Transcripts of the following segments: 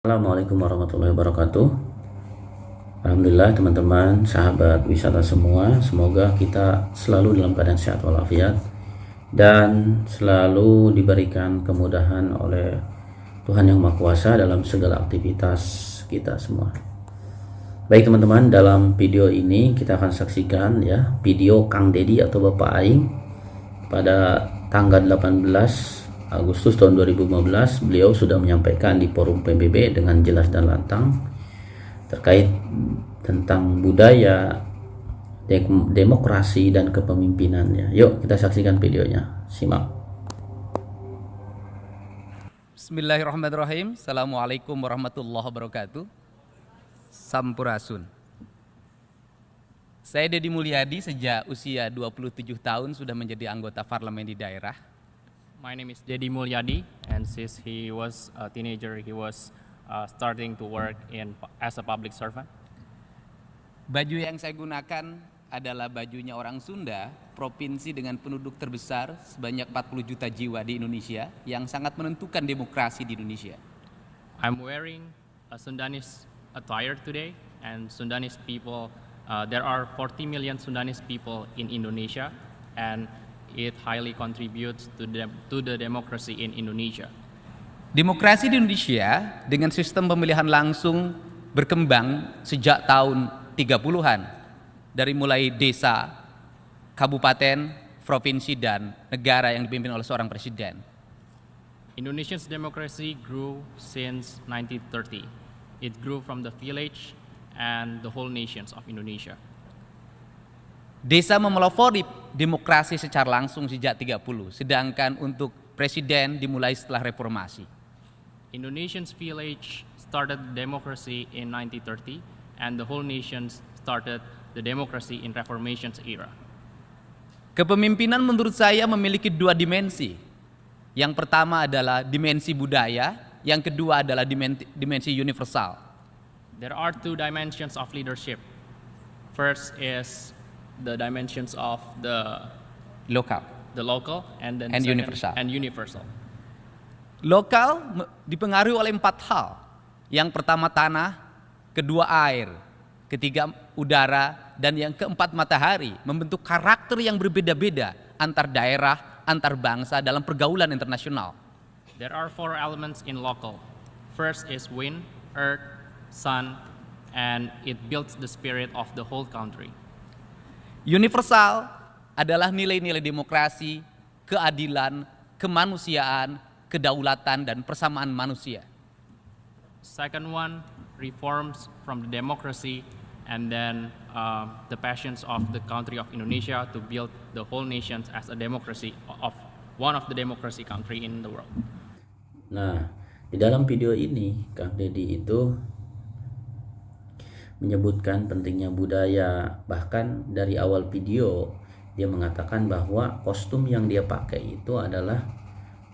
Assalamualaikum warahmatullahi wabarakatuh. Alhamdulillah teman-teman, sahabat wisata semua, semoga kita selalu dalam keadaan sehat walafiat dan selalu diberikan kemudahan oleh Tuhan Yang Maha Kuasa dalam segala aktivitas kita semua. Baik teman-teman, dalam video ini kita akan saksikan video Kang Dedi atau Bapak Aing pada tanggal 18 Agustus tahun 2015. Beliau sudah menyampaikan di forum PBB dengan jelas dan lantang terkait tentang budaya, demokrasi dan kepemimpinannya. Yuk kita saksikan videonya, simak. Bismillahirrahmanirrahim. Assalamualaikum warahmatullahi wabarakatuh. Sampurasun. Saya Deddy Mulyadi, sejak usia 27 tahun sudah menjadi anggota parlemen di daerah. My name is Deddy Mulyadi, and since he was a teenager, he was starting to work as a public servant. Baju yang saya gunakan adalah bajunya orang Sunda, provinsi dengan penduduk terbesar sebanyak 40 juta jiwa di Indonesia, yang sangat menentukan demokrasi di Indonesia. I'm wearing a Sundanese attire today, and Sundanese people, there are 40 million Sundanese people in Indonesia, and it highly contributes to the democracy in Indonesia. Demokrasi di Indonesia dengan sistem pemilihan langsung berkembang sejak tahun 30-an, dari mulai desa, kabupaten, provinsi, dan negara yang dipimpin oleh seorang presiden. Indonesia's democracy grew since 1930. It grew from the village and the whole nations of Indonesia. Desa memelopori demokrasi secara langsung sejak 30, sedangkan untuk presiden dimulai setelah reformasi. Indonesia's village started democracy in 1930, and the whole nation started the democracy in Reformation's era. Kepemimpinan menurut saya memiliki dua dimensi. Yang pertama adalah dimensi budaya, yang kedua adalah dimensi universal. There are two dimensions of leadership. First is the dimensions of the local and then universal. Lokal dipengaruhi oleh 4 hal. Yang pertama tanah, kedua air, ketiga udara, dan yang keempat matahari, membentuk karakter yang berbeda-beda antar daerah, antar bangsa dalam pergaulan internasional. There are 4 elements in local. First is wind, earth, sun, and it builds the spirit of the whole country. Universal adalah nilai-nilai demokrasi, keadilan, kemanusiaan, kedaulatan, dan persamaan manusia. Second one, reforms from the democracy and then the passions of the country of Indonesia to build the whole nations as a democracy of one of the democracy country in the world. Nah, di dalam video ini Kang Dedi itu menyebutkan pentingnya budaya. Bahkan dari awal video dia mengatakan bahwa kostum yang dia pakai itu adalah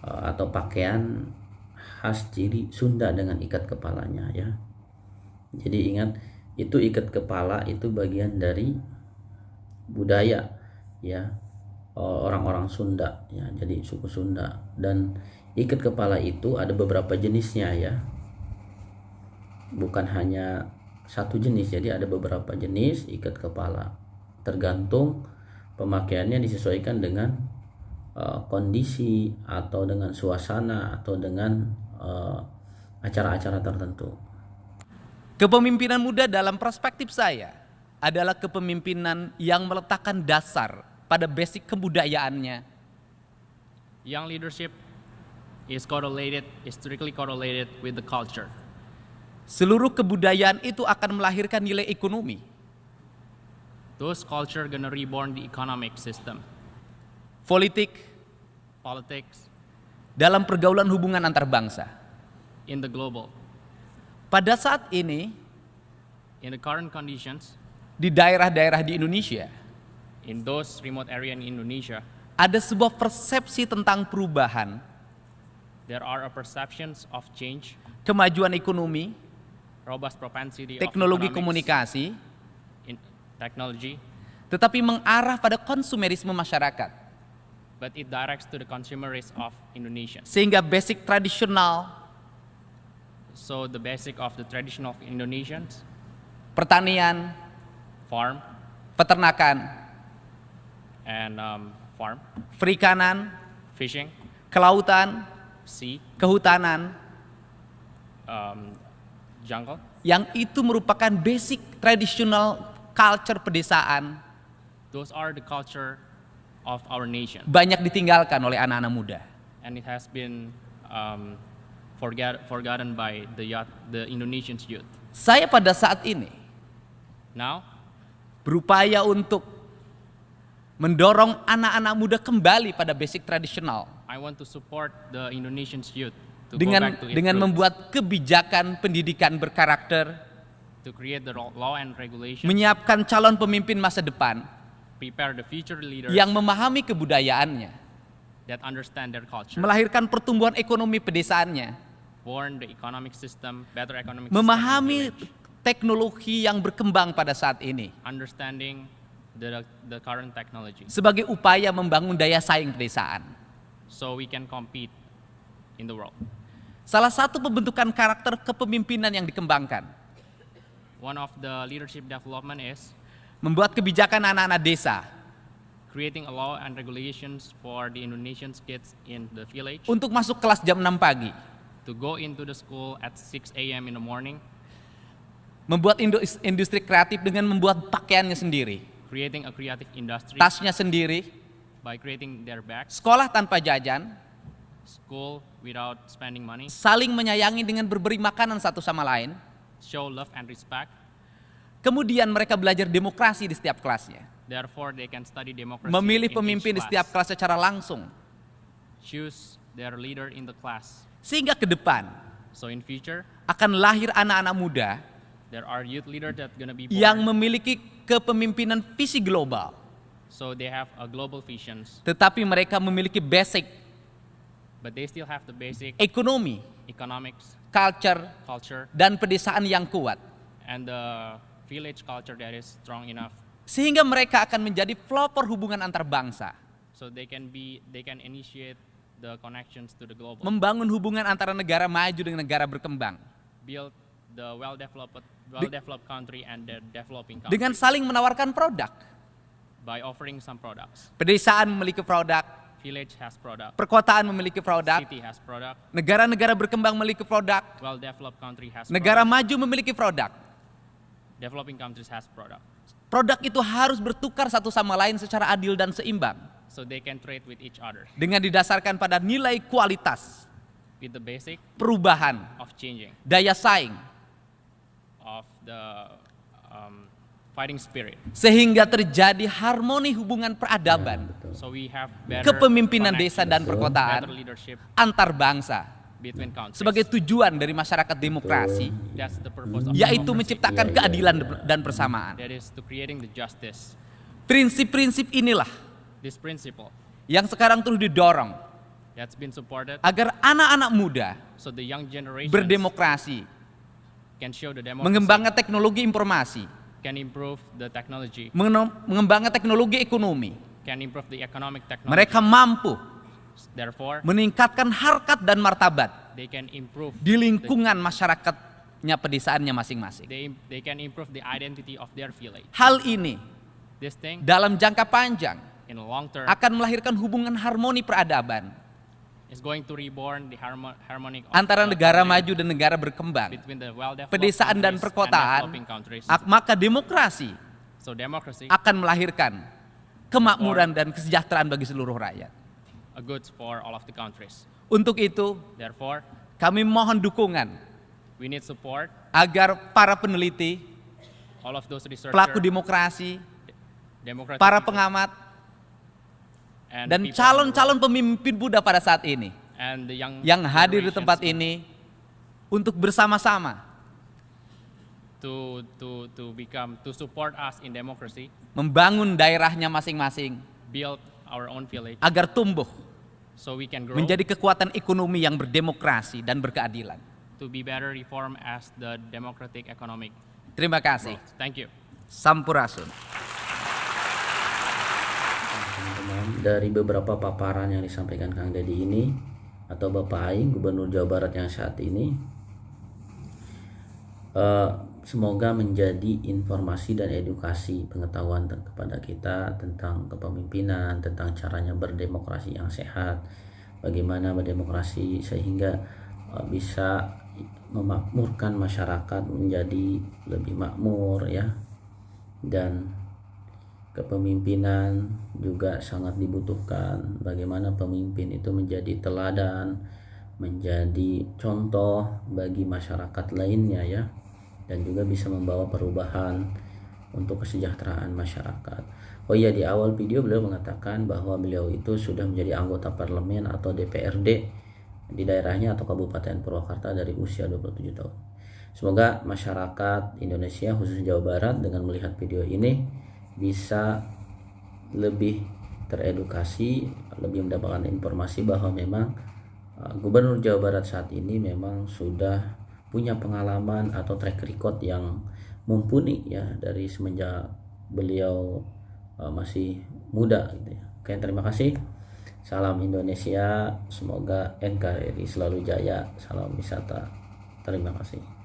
atau pakaian khas ciri Sunda dengan ikat kepalanya ya. Jadi ingat, itu ikat kepala itu bagian dari budaya ya, orang-orang Sunda ya, jadi suku Sunda. Dan ikat kepala itu ada beberapa jenisnya ya, bukan hanya satu jenis, jadi ada beberapa jenis ikat kepala, tergantung pemakaiannya disesuaikan dengan kondisi atau dengan suasana atau dengan acara-acara tertentu. Kepemimpinan muda dalam perspektif saya adalah kepemimpinan yang meletakkan dasar pada basic kebudayaannya. Young leadership is strictly correlated with the culture. Seluruh kebudayaan itu akan melahirkan nilai ekonomi. Those culture gonna reborn the economic system. Politics, dalam pergaulan hubungan antar bangsa. In the global. Pada saat ini, in the current conditions, di daerah-daerah di Indonesia, in those remote area in Indonesia, ada sebuah persepsi tentang perubahan. There are perceptions of change. Kemajuan ekonomi, robust propensity teknologi of komunikasi, technology, tetapi mengarah pada konsumerisme masyarakat. But it directs to the consumerism of Indonesia. Sehingga basic tradisional So the basic of the tradition of Indonesians, pertanian, farm peternakan, and farm, perikanan, fishing, kelautan, sea, kehutanan, jungle. yang itu merupakan basic traditional culture pedesaan, Those are the culture of our nation, banyak ditinggalkan oleh anak-anak muda. and it has been forgotten by the Indonesian youth. Saya pada saat ini Now, berupaya untuk mendorong anak-anak muda kembali pada basic tradisional I want to support the Indonesian youth to go dengan back to its dengan roots, membuat kebijakan pendidikan berkarakter, to create the law and regulation, menyiapkan calon pemimpin masa depan prepare the future leaders yang memahami kebudayaannya, that understand their culture, melahirkan pertumbuhan ekonomi pedesaannya, born the economic system, better economic memahami system, in the village, teknologi yang berkembang pada saat ini understanding the current technology, sebagai upaya membangun daya saing pedesaan. so we can compete in the world. Salah satu pembentukan karakter kepemimpinan yang dikembangkan, One of the leadership development is membuat kebijakan anak-anak desa creating a law and regulations for the Indonesian kids in the village untuk masuk kelas jam 6 pagi, to go into the school at 6 a.m. in the morning, membuat industri kreatif dengan membuat pakaiannya sendiri, creating a creative industry tasnya sendiri, by creating their bags, sekolah tanpa jajan, school without spending money, saling menyayangi dengan berberi makanan satu sama lain. show love and respect. Kemudian mereka belajar demokrasi di setiap kelasnya, Therefore, they can study democracy memilih in pemimpin di each setiap class, kelas secara langsung, choose their leader in the class. sehingga ke depan So in future, akan lahir anak-anak muda there are youth leaders that gonna be yang born. memiliki kepemimpinan visi global, So they have a global visions, tetapi mereka memiliki basic but they still have the basic ekonomi, economics, culture, culture, dan pedesaan yang kuat, and the village culture that is strong enough. sehingga mereka akan menjadi pelopor hubungan antar bangsa, So they can initiate the connections to the global, membangun hubungan antara negara maju dengan negara berkembang, build the well-developed country and the developing country dengan saling menawarkan produk. by offering some products. Pedesaan memiliki produk, Village has product, perkotaan memiliki produk, city has product, negara-negara berkembang memiliki produk, well-developed country has negara product, maju memiliki produk. developing countries has product. Produk itu harus bertukar satu sama lain secara adil dan seimbang, So they can trade with each other dengan didasarkan pada nilai kualitas, with the basic perubahan, of changing, daya saing, of the fighting spirit. sehingga terjadi harmoni hubungan peradaban, So we have better kepemimpinan desa connections, dan better perkotaan leadership antar bangsa between countries. sebagai tujuan dari masyarakat demokrasi, That's the purpose of yaitu democracy. menciptakan keadilan dan persamaan. That is to creating the justice. Prinsip-prinsip inilah This principle yang sekarang terus didorong that's been supported, agar anak-anak muda so the young generation berdemokrasi, can show the democracy, mengembangkan teknologi informasi, can improve the technology, mengembangkan teknologi ekonomi. can improve the economic technology. Mereka mampu Therefore, meningkatkan harkat dan martabat they can improve di lingkungan masyarakatnya, pedesaannya masing-masing. they can improve the identity of their village. Hal ini This thing dalam jangka panjang in the long term akan melahirkan hubungan harmoni peradaban is going to reborn the harmonic of antara the negara harmony maju dan negara berkembang, between the well-developed pedesaan dan countries and perkotaan. developing countries. Maka demokrasi So democracy akan melahirkan kemakmuran dan kesejahteraan bagi seluruh rakyat. a goods for all of the countries. Untuk itu, Therefore, kami mohon dukungan we need support agar para peneliti, all of those researchers, pelaku demokrasi, democratic para people, pengamat, and dan people calon-calon pemimpin Buddha pada saat ini and the young yang hadir di generations tempat ini untuk bersama-sama to support us in democracy, membangun daerahnya masing-masing build our own village, agar tumbuh so we can grow menjadi kekuatan ekonomi yang berdemokrasi dan berkeadilan. to be better reformed as the democratic economic Terima kasih. growth. Thank you. Sampurasun. Teman-teman, dari beberapa paparan yang disampaikan Kang Dedi ini atau Bapak Aing, Gubernur Jawa Barat yang saat ini, semoga menjadi informasi dan edukasi pengetahuan kepada kita tentang kepemimpinan, tentang caranya berdemokrasi yang sehat, bagaimana berdemokrasi sehingga bisa memakmurkan masyarakat menjadi lebih makmur ya. Dan kepemimpinan juga sangat dibutuhkan, bagaimana pemimpin itu menjadi teladan, menjadi contoh bagi masyarakat lainnya ya, dan juga bisa membawa perubahan untuk kesejahteraan masyarakat. Oh iya, di awal video beliau mengatakan bahwa beliau itu sudah menjadi anggota parlemen atau DPRD di daerahnya atau Kabupaten Purwakarta dari usia 27 tahun. Semoga masyarakat Indonesia khususnya Jawa Barat dengan melihat video ini bisa lebih teredukasi, lebih mendapatkan informasi bahwa memang Gubernur Jawa Barat saat ini memang sudah punya pengalaman atau track record yang mumpuni ya dari semenjak beliau masih muda gitu ya. Oke, terima kasih. Salam Indonesia, semoga NKRI selalu jaya. Salam wisata. Terima kasih.